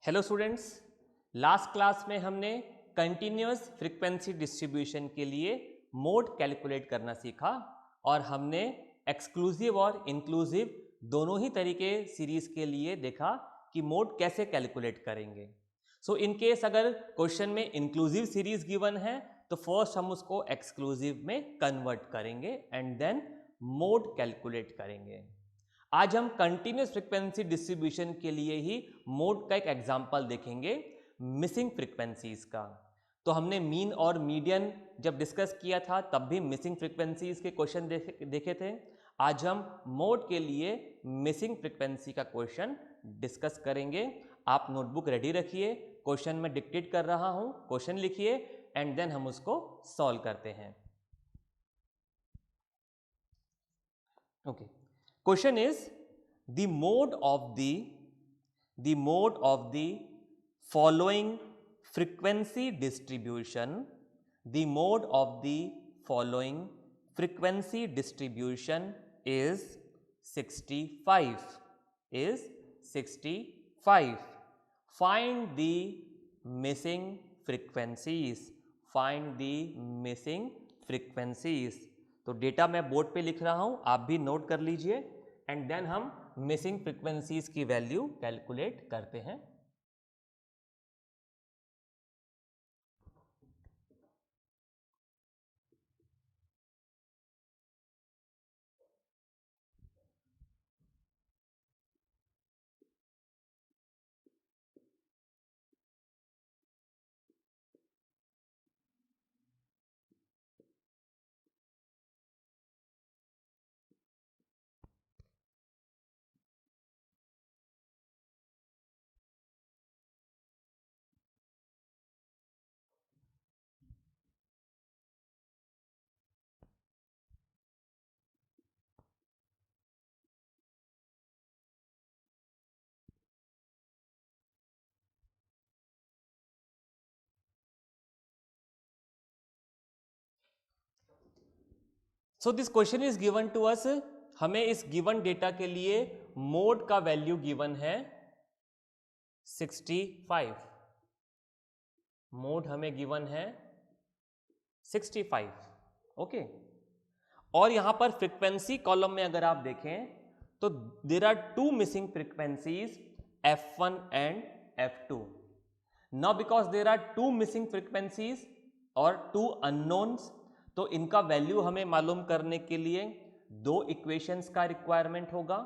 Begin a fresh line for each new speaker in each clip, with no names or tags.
Hello students, last class में हमने continuous frequency distribution के लिए मोड कैलकुलेट करना सीखा और हमने एक्सक्लूसिव और इंक्लूसिव दोनों ही तरीके सीरीज के लिए देखा कि मोड कैसे कैलकुलेट करेंगे। सो इन केस अगर क्वेश्चन में इंक्लूसिव सीरीज गिवन है तो फर्स्ट हम उसको एक्सक्लूसिव में कन्वर्ट करेंगे एंड देन मोड कैलकुलेट करेंगे। आज हम कंटिन्यूअस फ्रीक्वेंसी डिस्ट्रीब्यूशन के लिए ही मोड का एक एग्जांपल देखेंगे, मिसिंग फ्रीक्वेंसीज का। तो हमने मीन और मीडियन जब डिस्कस किया था तब भी मिसिंग फ्रीक्वेंसीज के क्वेश्चन देखे थे। आज हम मोड के लिए मिसिंग फ्रीक्वेंसी का क्वेश्चन डिस्कस करेंगे। आप नोटबुक रेडी रखिए, क्वेश्चन में डिक्टेट कर रहा हूं, क्वेश्चन लिखिए एंड देन हम उसको सॉल्व करते हैं। Okay, question is the mode of the following frequency distribution, the mode of the following frequency distribution is 65 find the missing frequencies, तो डेटा मैं बोर्ड पे लिख रहा हूं, आप भी नोट कर लीजिए एंड देन हम मिसिंग फ्रीक्वेंसीज की वैल्यू कैलकुलेट करते हैं। So this question is given to us. हमें इस गिवन डेटा के लिए मोड का वैल्यू गिवन है 65। मोड हमें गिवन है 65। ओके, और यहां पर फ्रीक्वेंसी कॉलम में अगर आप देखें तो there are two missing frequencies F1 and F2। Now because there are two missing frequencies और टू अननोन्स, तो इनका वैल्यू हमें मालूम करने के लिए दो इक्वेशंस का रिक्वायरमेंट होगा।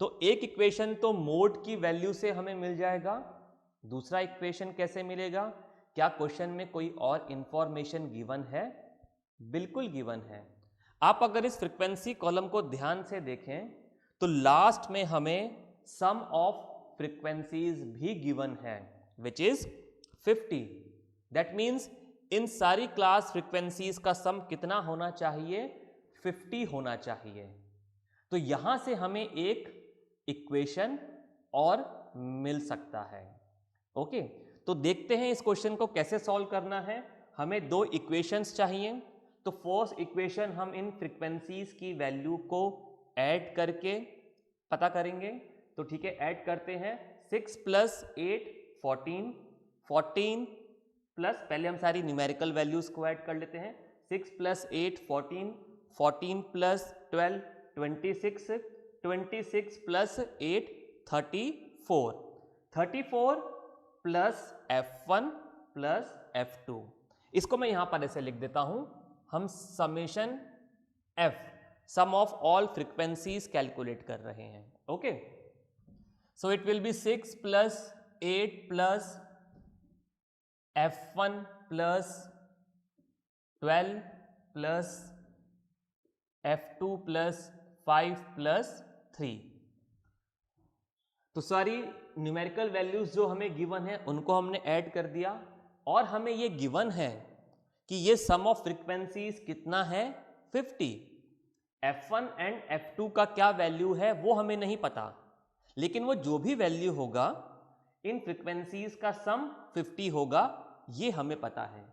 तो एक इक्वेशन तो मोड की वैल्यू से हमें मिल जाएगा, दूसरा इक्वेशन कैसे मिलेगा? क्या क्वेश्चन में कोई और इंफॉर्मेशन गिवन है? बिल्कुल गिवन है। आप अगर इस फ्रीक्वेंसी कॉलम को ध्यान से देखें तो लास्ट में हमें सम ऑफ फ्रीक्वेंसीज भी गिवन है which is 50। That means in सारी क्लास फ्रीक्वेंसीज का सम कितना होना चाहिए? 50 होना चाहिए। तो यहां से हमें एक इक्वेशन और मिल सकता है। ओके, तो देखते हैं इस क्वेश्चन को कैसे सॉल्व करना है। हमें दो इक्वेशंस चाहिए। तो फर्स्ट इक्वेशन हम इन फ्रीक्वेंसीज की वैल्यू को ऐड करके पता करेंगे। तो ठीक है, ऐड करते हैं। 6 + 8 14, 14 प्लस, पहले हम सारी न्यूमेरिकल वैल्यूज को ऐड कर लेते हैं। 6 + 8 14, 14 + 12 26, 26 + 8 34, 34 प्लस F1 प्लस F2। इसको मैं यहां पर ऐसे लिख देता हूं, हम summation F, sum of all frequencies calculate कर रहे हैं। Okay, so it will be 6 + 8 plus F1 plus 12 plus F2 plus 5 plus 3। तो सारी न्यूमेरिकल वैल्यूज जो हमें गिवन है उनको हमने ऐड कर दिया और हमें ये गिवन है कि ये सम ऑफ फ्रीक्वेंसीज कितना है? 50। F1 एंड F2 का क्या वैल्यू है वो हमें नहीं पता, लेकिन वो जो भी वैल्यू होगा इन फ्रीक्वेंसीज का सम 50 होगा, ये हमें पता है।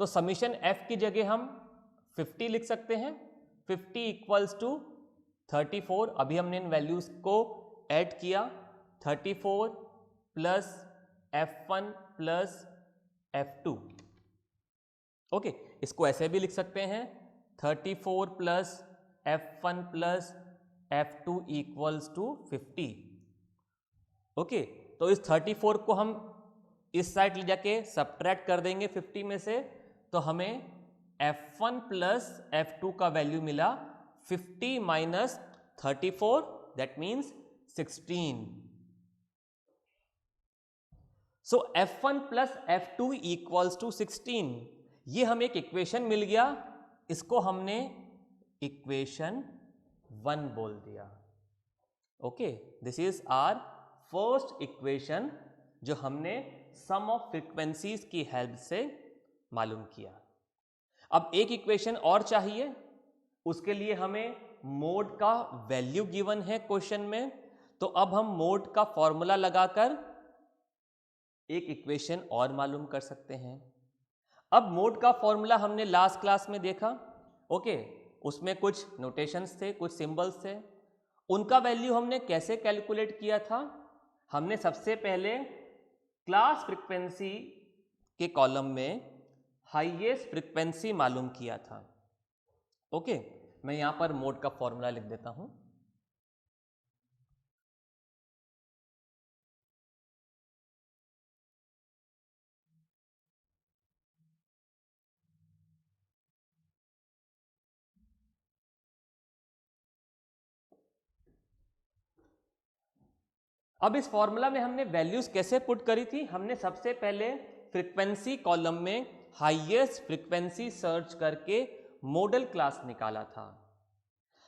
तो समीशन F की जगह हम 50 लिख सकते हैं। 50 = 34। अभी हमने इन वैल्यूज को ऐड किया। 34 plus F1 plus F2। Okay, इसको ऐसे भी लिख सकते हैं 34 plus F1 plus F2 equals to 50। Okay, तो इस 34 को हम इस साइड ले जाके सब्ट्रैक्ट कर देंगे 50 में से, तो हमें F1 प्लस F2 का वैल्यू मिला 50 minus 34, that means 16। So F1 plus F2 equals to 16। ये हमें एक इक्वेशन मिल गया, इसको हमने इक्वेशन 1 बोल दिया। Okay, this is our first equation जो हमने सम ऑफ फ्रीक्वेंसीज की हेल्प से मालूम किया। अब एक इक्वेशन और चाहिए, उसके लिए हमें मोड का वैल्यू गिवन है क्वेश्चन में, तो अब हम मोड का फॉर्मूला लगाकर एक इक्वेशन और मालूम कर सकते हैं। अब मोड का फॉर्मूला हमने लास्ट क्लास में देखा। ओके, उसमें कुछ नोटेशंस थे, कुछ सिंबल्स थे, उनका वैल्यू हमने कैसे कैलकुलेट किया था? हमने सबसे पहले क्लास फ्रीक्वेंसी के कॉलम में हाईएस्ट फ्रीक्वेंसी मालूम किया था। ओके, मैं यहां पर मोड का फॉर्मूला लिख देता हूं। अब इस फॉर्मूला में हमने वैल्यूज कैसे पुट करी थी? हमने सबसे पहले फ्रीक्वेंसी कॉलम में हाईएस्ट फ्रीक्वेंसी सर्च करके मॉडल क्लास निकाला था,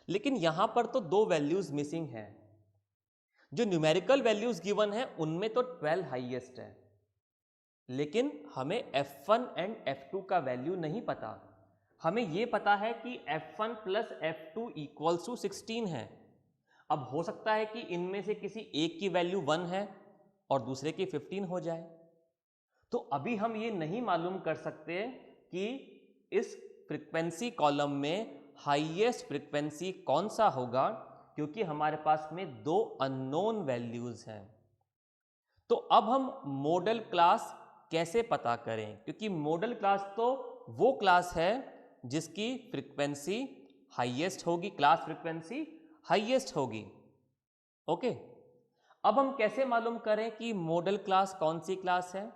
लेकिन यहां पर तो दो वैल्यूज मिसिंग हैं। जो न्यूमेरिकल वैल्यूज गिवन है उनमें तो 12 हाईएस्ट है, लेकिन हमें F1 एंड F2 का वैल्यू नहीं पता। हमें यह पता है कि F1 plus F2 equals to 16 है। अब हो सकता है कि इनमें से किसी एक की वैल्यू 1 है और दूसरे की 15 हो जाए, तो अभी हम ये नहीं मालूम कर सकते कि इस फ्रीक्वेंसी कॉलम में हाईएस्ट फ्रीक्वेंसी कौन सा होगा, क्योंकि हमारे पास में दो अननोन वैल्यूज हैं। तो अब हम मॉडल क्लास कैसे पता करें? क्योंकि मॉडल क्लास तो वो क्लास है जिसकी फ्रीक्वेंसी हाईएस्ट होगी, क्लास फ्रीक्वेंसी हाईएस्ट होगी। ओके, अब हम कैसे मालूम करें कि मॉडल क्लास कौन सी क्लास है?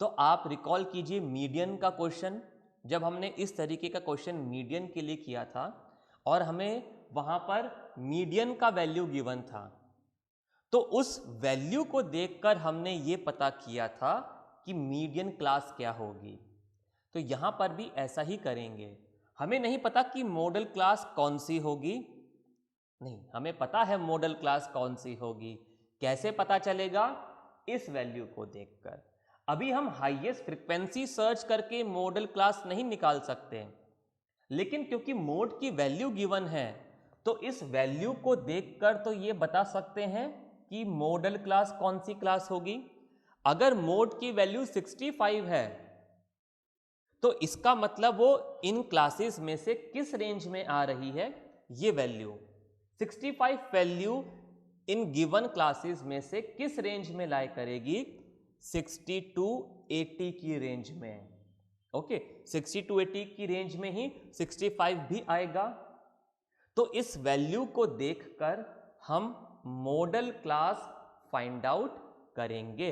तो आप रिकॉल कीजिए मीडियन का क्वेश्चन। जब हमने इस तरीके का क्वेश्चन मीडियन के लिए किया था और हमें वहां पर मीडियन का वैल्यू गिवन था, तो उस वैल्यू को देखकर हमने ये पता किया था कि मीडियन क्लास क्या होगी। तो यहां पर भी ऐसा ही करेंगे। हमें नहीं पता कि मॉडल क्लास कौन सी होगी, नहीं, हमें पता है मॉडल क्लास कौन सी होगी। कैसे पता चलेगा? इस वैल्यू को देखकर। अभी हम हाईएस्ट फ्रीक्वेंसी सर्च करके मॉडल क्लास नहीं निकाल सकते, लेकिन क्योंकि मोड की वैल्यू गिवन है, तो इस वैल्यू को देखकर तो ये बता सकते हैं कि मॉडल क्लास कौन सी क्लास होगी। अगर मोड की वैल्यू 65 है, तो इसका मतलब वो इन क्लासेस में से किस रेंज में आ रही है, ये value 65 value in given classes में से किस रेंज में लाई करेगी? 60 टू 80 की रेंज में। ओके, 60 टू 80 की रेंज में ही 65 भी आएगा। तो इस वैल्यू को देखकर हम मॉडल क्लास फाइंड आउट करेंगे।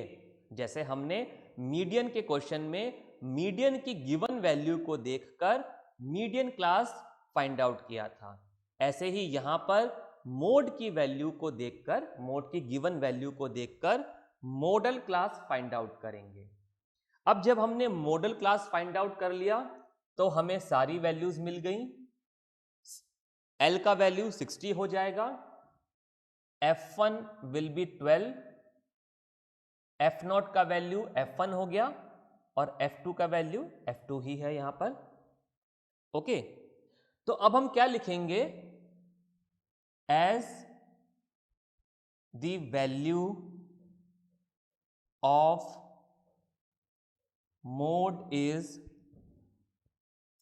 जैसे हमने मीडियन के क्वेश्चन में मीडियन की गिवन वैल्यू को देखकर मीडियन क्लास फाइंड आउट किया था, ऐसे ही यहां पर मोड की वैल्यू को देखकर, मोड की गिवन वैल्यू को देखकर मॉडल क्लास फाइंड आउट करेंगे। अब जब हमने मॉडल क्लास फाइंड आउट कर लिया, तो हमें सारी वैल्यूज मिल गई। L का वैल्यू 60 हो जाएगा, F1 विल बी 12, F0 का वैल्यू F1 हो गया और F2 का वैल्यू F2 ही है यहां पर। ओके, तो अब हम क्या लिखेंगे? As the value of mode is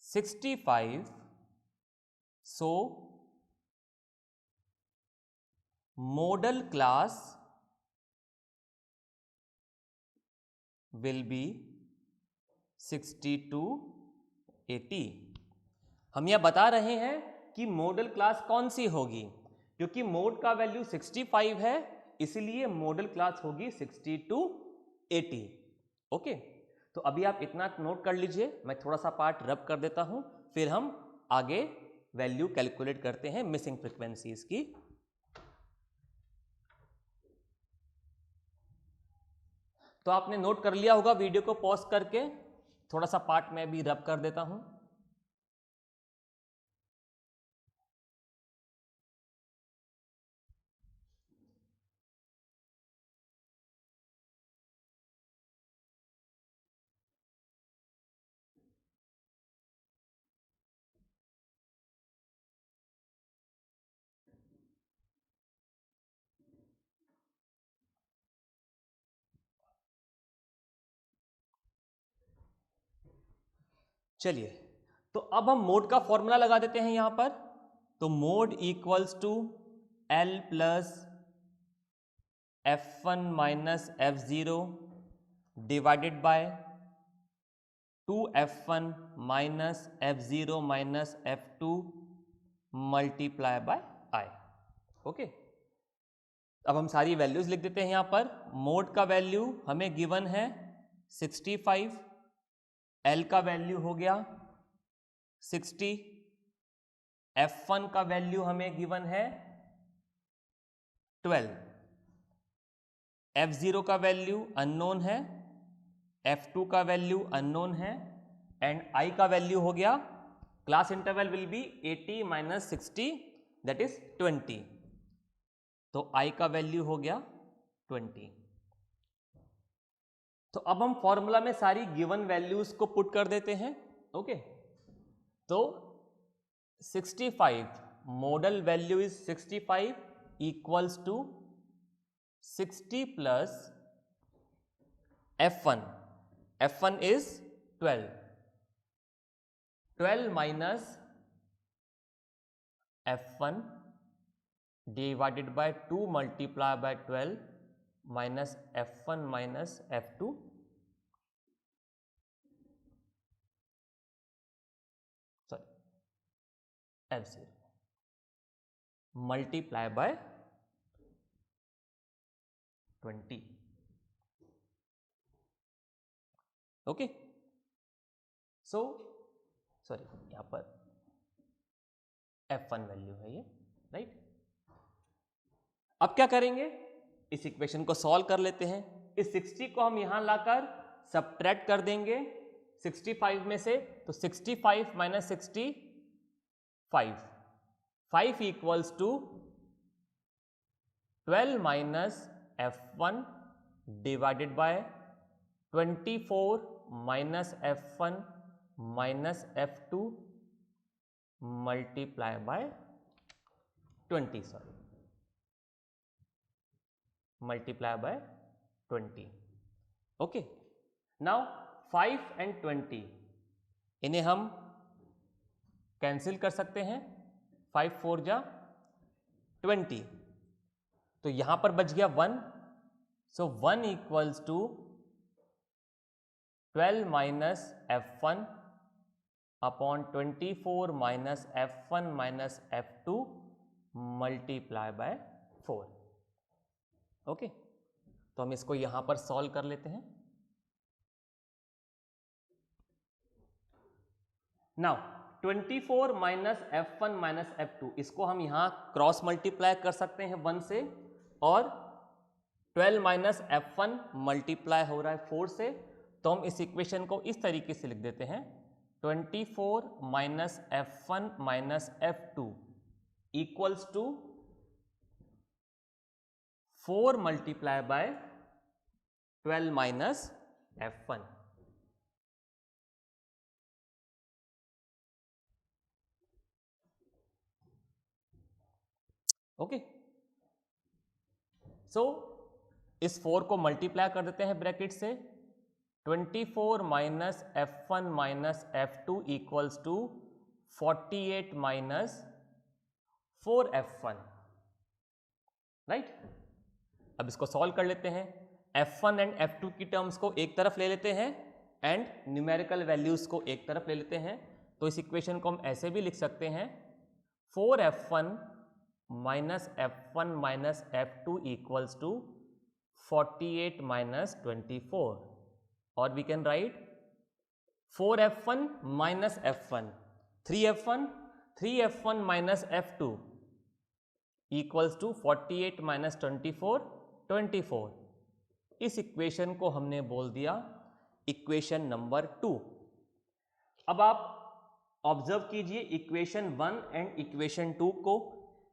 65, so modal class will be 60 to 80। हम यह बता रहे हैं कि मॉडल क्लास कौन सी होगी, क्योंकि मोड का वैल्यू 65 है, इसलिए मॉडल क्लास होगी 60 to 80। ओके, तो अभी आप इतना नोट कर लीजिए, मैं थोड़ा सा पार्ट रब कर देता हूं, फिर हम आगे वैल्यू कैलकुलेट करते हैं मिसिंग फ्रीक्वेंसीज की। तो आपने नोट कर लिया होगा, वीडियो को पॉज करके थोड़ा सा पार्ट मैं भी रब कर देता हूं। चलिए, तो अब हम मोड का फॉर्मूला लगा देते हैं यहां पर। तो mode equals to L plus F1 minus F0 divided by 2F1 minus F0 minus F2 multiply by I। Okay, अब हम सारी वैल्यूज लिख देते हैं यहां पर। मोड का वैल्यू हमें गिवन है 65, L का वैल्यू हो गया 60, F1 का वैल्यू हमें गिवन है 12, F0 का वैल्यू अननोन है, F2 का वैल्यू अननोन है, एंड I का वैल्यू हो गया, class interval will be 80 minus 60 that is 20। तो I का वैल्यू हो गया 20। तो अब हम फॉर्मूला में सारी गिवन वैल्यूज को पुट कर देते हैं। ओके, तो 65 modal value is 65 equals to 60 plus F1 is 12 minus F1 divided by 2 multiply by 12 minus F1 minus F2 F0 multiply by 20। Okay, so sorry, यहां पर F1 वैल्यू है ये, राइट। अब क्या करेंगे, इस इक्वेशन को सॉल्व कर लेते हैं। इस 60 को हम यहां लाकर सबट्रैक्ट कर देंगे 65 में से, तो 65 minus 65 5 equals to 12 minus F1 divided by 24 minus F1 minus F2 multiply by 20, sorry multiply by 20। Okay, now 5 and 20 इन्हें हम कैंसिल कर सकते हैं, 5 4 जा 20, तो यहां पर बच गया 1। So 1 equals to 12 minus F1 upon 24 minus F1 minus F2 multiply by 4। Okay, तो हम इसको यहां पर सॉल्व कर लेते हैं। Now 24 minus F1 minus F2 इसको हम यहां क्रॉस मल्टीप्लाई कर सकते हैं 1 से, और 12 माइनस F1 मल्टीप्लाई हो रहा है 4 से, तो हम इस इक्वेशन को इस तरीके से लिख देते हैं 24 minus F1 minus F2 equals to 4 multiply by 12 minus F1। Okay, so इस 4 को मल्टीप्लाई कर देते हैं ब्रैकेट से, 24 minus F1 minus F2 equals to 48 minus 4 F1, right. अब इसको सॉल्व कर लेते हैं। F1 एंड F2 की टर्म्स को एक तरफ ले लेते हैं एंड न्यूमेरिकल वैल्यूज को एक तरफ ले लेते हैं, तो इस इक्वेशन को हम ऐसे भी लिख सकते हैं 4F1 minus F1 minus F2 equals to 48 minus 24, और we can write 4F1 minus F1 3F1 minus F2 equals to 48 minus 24। इस इक्वेशन को हमने बोल दिया इक्वेशन नंबर 2। अब आप ऑब्जर्व कीजिए इक्वेशन 1 एंड इक्वेशन 2 को।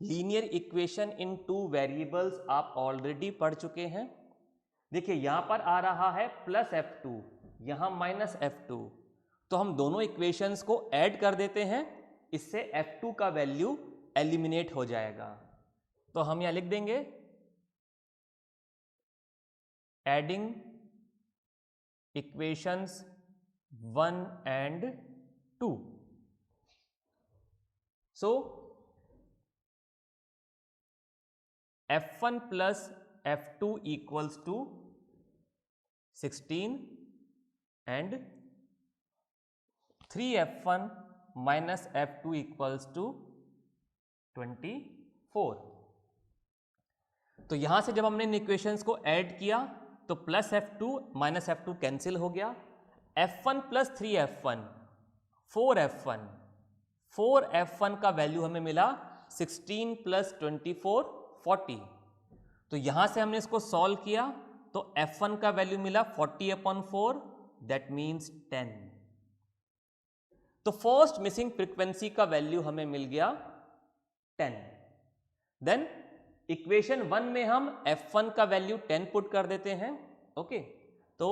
लीनियर इक्वेशन इन 2 वेरिएबल्स आप ऑलरेडी पढ़ चुके हैं। देखिए यहां पर आ रहा है प्लस F2, यहां माइनस F2, तो हम दोनों इक्वेशंस को ऐड कर देते हैं, इससे F2 का वैल्यू एलिमिनेट हो जाएगा। तो हम यहां लिख देंगे adding equations 1 and 2। So F1 plus F2 equals to 16 and 3F1 minus F2 equals to 24। तो यहां से जब हमने इन इक्वेशंस को ऐड किया तो plus F2 minus F2 cancel हो गया, F1 प्लस 3F1 4F1 का वैल्यू हमें मिला 16 प्लस 24 40। तो यहां से हमने इसको सॉल्व किया तो F1 का वैल्यू मिला 40/4, दैट मीन्स 10। तो फर्स्ट मिसिंग फ्रीक्वेंसी का वैल्यू हमें मिल गया 10। देन इक्वेशन 1 में हम F1 का वैल्यू 10 पुट कर देते हैं। ओके, तो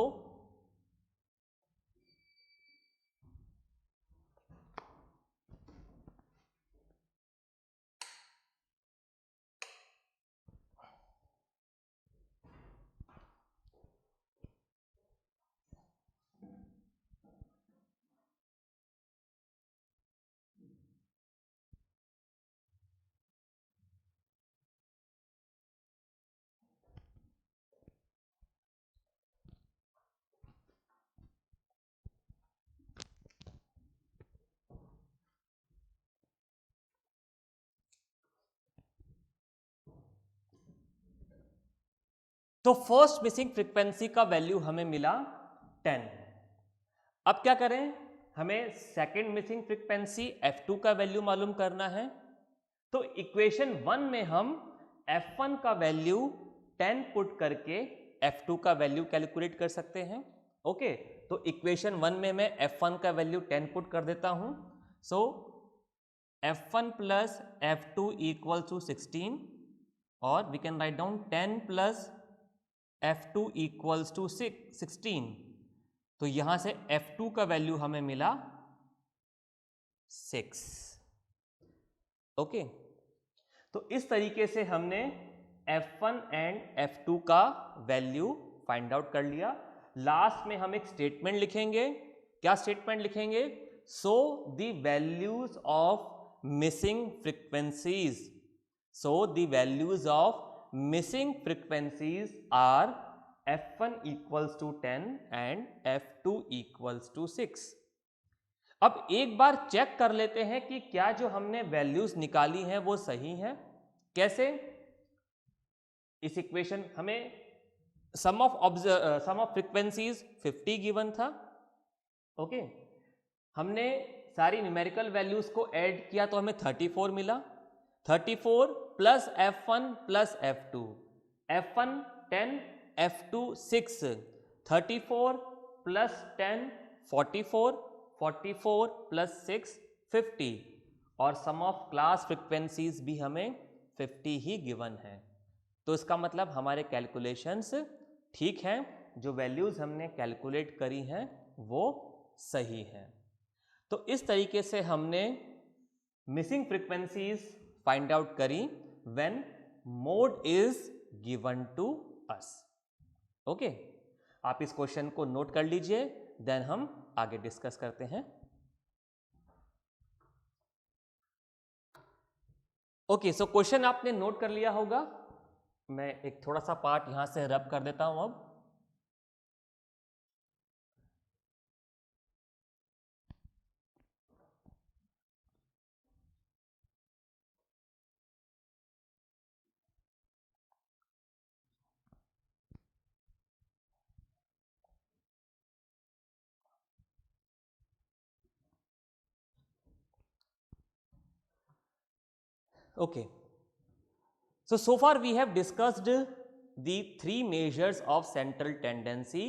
फर्स्ट मिसिंग फ्रीक्वेंसी का वैल्यू हमें मिला 10। अब क्या करें, हमें सेकंड मिसिंग फ्रीक्वेंसी F2 का वैल्यू मालूम करना है। तो इक्वेशन 1 में हम F1 का वैल्यू 10 पुट करके F2 का वैल्यू कैलकुलेट कर सकते हैं। ओके, तो इक्वेशन 1 में मैं F1 का वैल्यू 10 पुट कर देता हूं। सो F1 plus F2 equal to 16, और we can write down 10 plus F2 equals to 16। तो यहां से F2 का वैल्यू हमें मिला 6। ओके, तो इस तरीके से हमने F1 एंड F2 का वैल्यू फाइंड आउट कर लिया। लास्ट में हम एक स्टेटमेंट लिखेंगे। क्या स्टेटमेंट लिखेंगे? So the values of missing frequencies, so the values of missing frequencies are F1 equals to 10 and F2 equals to 6। अब एक बार चेक कर लेते हैं कि क्या जो हमने वैल्यूज निकाली हैं वो सही हैं। कैसे? इस इक्वेशन हमें सम ऑफ फ्रीक्वेंसीज 50 गिवन था। ओके, हमने सारी न्यूमेरिकल वैल्यूज को ऐड किया तो हमें 34 मिला। 34 plus F1 plus F2, F1 10, F2 6, 34 plus 10 44, 44 plus 6 50, और सम ऑफ क्लास फ्रीक्वेंसीज भी हमें 50 ही गिवन है। तो इसका मतलब हमारे कैलकुलेशंस ठीक हैं, जो वैल्यूज हमने कैलकुलेट करी हैं वो सही हैं। तो इस तरीके से हमने मिसिंग फ्रीक्वेंसीज फाइंड आउट करी when mode is given to us। Okay, आप इस क्वेश्चन को नोट कर लीजिए, देन हम आगे डिस्कस करते हैं। ओके, सो क्वेश्चन आपने नोट कर लिया होगा। मैं एक थोड़ा सा पार्ट यहां से रब कर देता हूं। अब Okay. So far we have discussed the three measures of central tendency: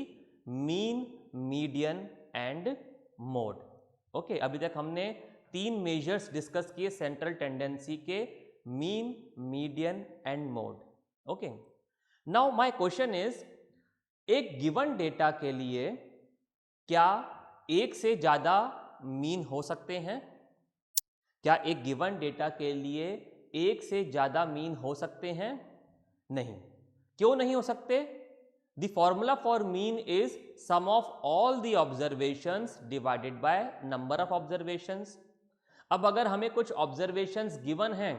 mean, median and mode. Okay, अभी तक हमने तीन मेजर्स डिस्कस किए सेंट्रल टेंडेंसी के: mean, median and mode. Okay, now my question is, एक गिवन डेटा के लिए क्या एक से ज़्यादा मीन हो सकते हैं? क्या एक गिवन डेटा के लिए एक से ज़्यादा मीन हो सकते हैं? नहीं. क्यों नहीं हो सकते? The formula for mean is sum of all the observations divided by number of observations. अब अगर हमें कुछ ऑब्जर्वेशंस गिवन हैं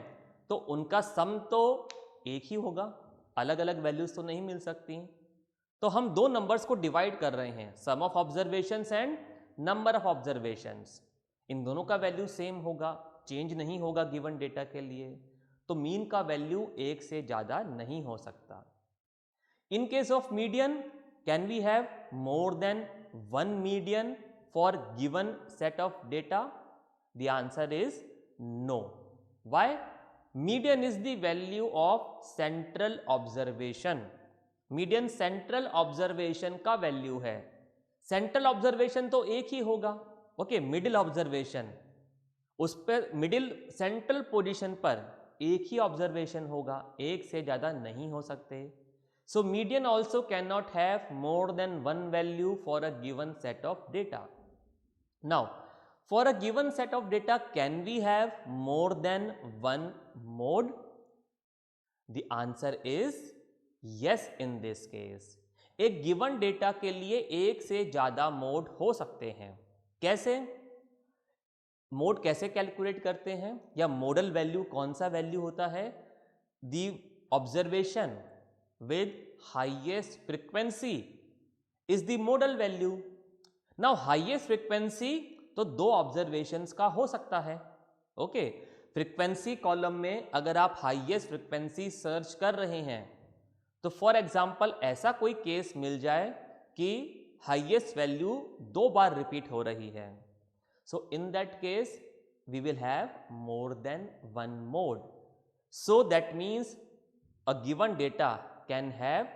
तो उनका सम तो एक ही होगा, अलग अलग वैल्यूज तो नहीं मिल सकती. तो हम दो नंबर्स को डिवाइड कर रहे हैं, sum of observations and number of observations. इन दोनों का वैल्यू सेम होगा, चेंज नहीं होगा गिवन डेटा के लिए. तो मीन का वैल्यू एक से ज़्यादा नहीं हो सकता. In case of median, can we have more than one median for given set of data? The answer is no. Why? Median is the value of central observation. Median central observation का value है. Central observation तो एक ही होगा. Okay, middle observation, उस पर middle central position पर एक ही observation होगा, एक से ज़्यादा नहीं हो सकते. So median also can not have more than one value for a given set of data. Now for a given set of data, can we have more than one mode? The answer is yes in this case. एक given data के लिए एक से ज़्यादा mode हो सकते हैं. कैसे? मोड कैसे कैलकुलेट करते हैं, या मोडल वैल्यू कौन सा वैल्यू होता है? The observation with highest frequency is the model value. Now highest frequency तो दो ऑब्जर्वेशंस का हो सकता है. ओके, फ्रीक्वेंसी कॉलम में अगर आप हाईएस्ट फ्रीक्वेंसी सर्च कर रहे हैं तो फॉर एग्जाम्पल ऐसा कोई केस मिल जाए कि हाईएस्ट वैल्यू दो बार रिपीट हो रही है. So in that case we will have more than one mode. So that means a given data can have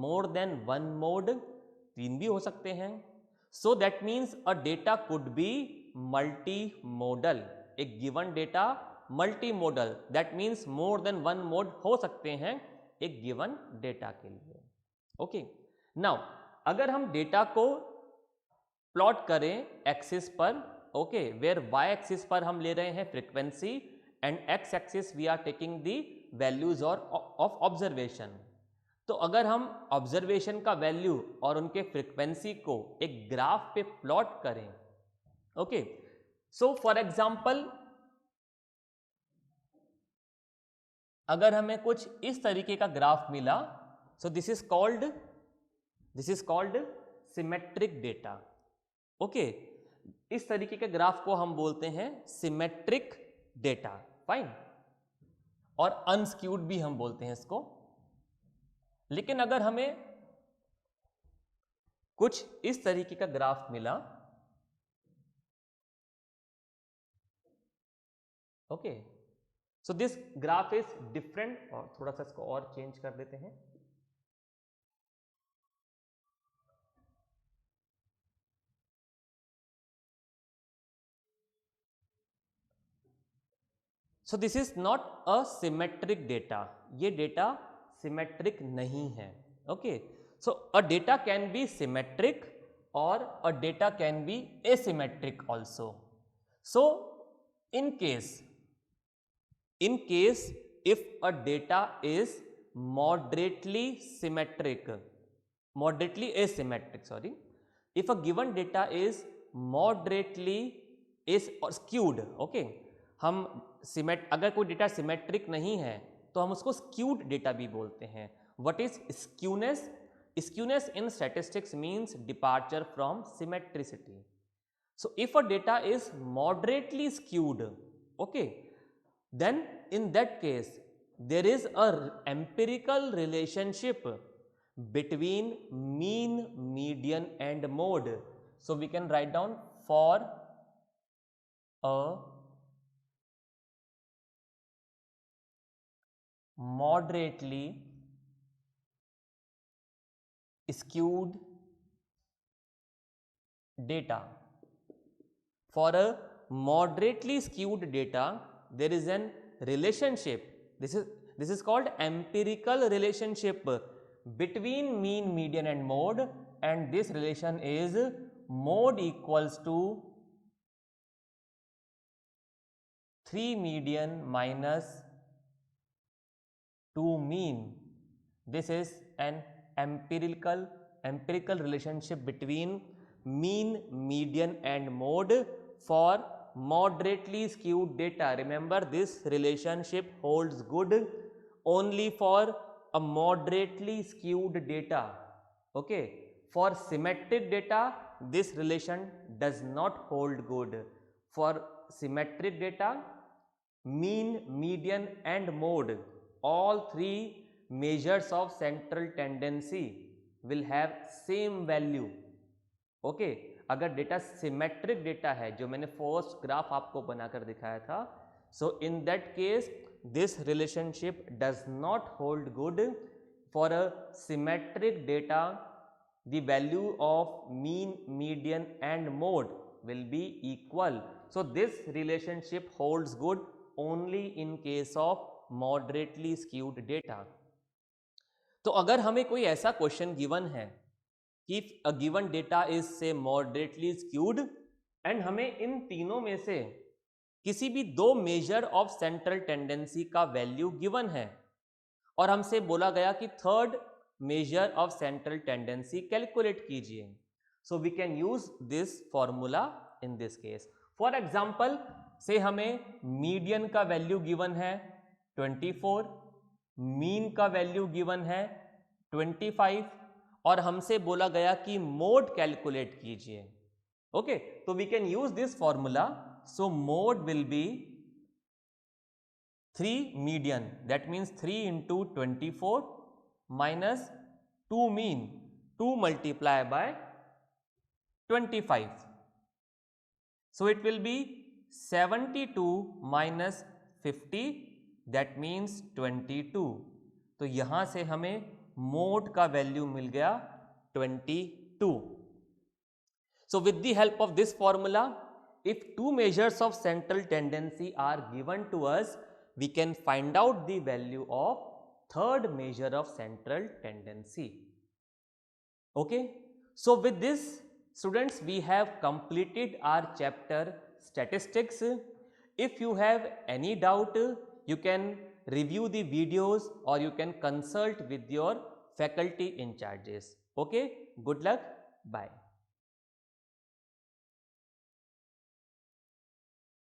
more than one mode. तीन भी हो सकते हैं. So that means a data could be multimodal. एक given data multimodal, that means more than one mode हो सकते हैं एक गिवन डेटा के लिए. ओके, नाउ अगर हम डेटा को प्लॉट करें एक्सिस पर, ओके, वेयर वाई एक्सिस पर हम ले रहे हैं frequency and x axis we are taking the values of observation. तो अगर हम ऑब्जर्वेशन का वैल्यू और उनके फ्रीक्वेंसी को एक ग्राफ पे प्लॉट करें, ओके, सो फॉर एग्जाम्पल अगर हमें कुछ इस तरीके का ग्राफ मिला, सो this is called symmetric data. Okay, इस तरीके के ग्राफ को हम बोलते हैं सिमेट्रिक डेटा. फाइन. और अनस्क्यूड भी हम बोलते हैं इसको. लेकिन अगर हमें कुछ इस तरीके का ग्राफ मिला, okay, so this graph is different. और थोड़ा सा इसको और चेंज कर देते हैं. So this is not a symmetric data. ये डेटा सिमेट्रिक नहीं है. Okay, so a data can be symmetric और a data can be asymmetric also. So in case if a data is moderately asymmetric, if a given data is moderately is or skewed, okay, हम अगर कोई data symmetric नहीं है तो हम उसको skewed data भी बोलते हैं. What is skewness? Skewness in statistics means departure from symmetricity. So if a data is moderately skewed, okay, then in that case there is a empirical relationship between mean, median and mode. So we can write down for a moderately skewed data. For a moderately skewed data, there is an relationship. This is called empirical relationship between mean, median and mode, and this relation is mode equals to 3 median minus 2 mean. This is an empirical relationship between mean, median and mode for moderately skewed data. Remember, this relationship holds good only for a moderately skewed data. Okay, for symmetric data this relation does not hold good. For symmetric data, mean, median and mode, all three measures of central tendency will have same value. Okay, अगर data symmetric data है, जो मैंने first graph आपको बनाकर दिखाया था, so in that case this relationship does not hold good. For a symmetric data the value of mean, median and mode will be equal. So this relationship holds good only in case of moderately skewed data. तो अगर हमें कोई ऐसा question given है कि a given data is say moderately skewed and हमें इन तीनों में से किसी भी दो मेजर ऑफ सेंट्रल टेंडेंसी का वैल्यू गिवन है और हमसे बोला गया कि third measure of central tendency calculate कीजिए, so we can use this formula in this case. For example से हमें मीडियन का वैल्यू गिवन है 24, मीन का वैल्यू गिवन है 25 और हमसे बोला गया कि मोड कैलकुलेट कीजिए. Okay, so we can use this formula. So mode will be 3 median, that means 3 into 24 minus 2 mean, 2 multiplied by 25. So it will be 72 minus 50, that means 22. तो यहां से हमें मोड का वैल्यू मिल गया 22. So with the help of this formula, if two measures of central tendency are given to us, we can find out the value of third measure of central tendency. Okay, so with this students we have completed our chapter statistics. If you have any doubt, you can review the videos or you can consult with your faculty in charges. Okay, good luck, bye.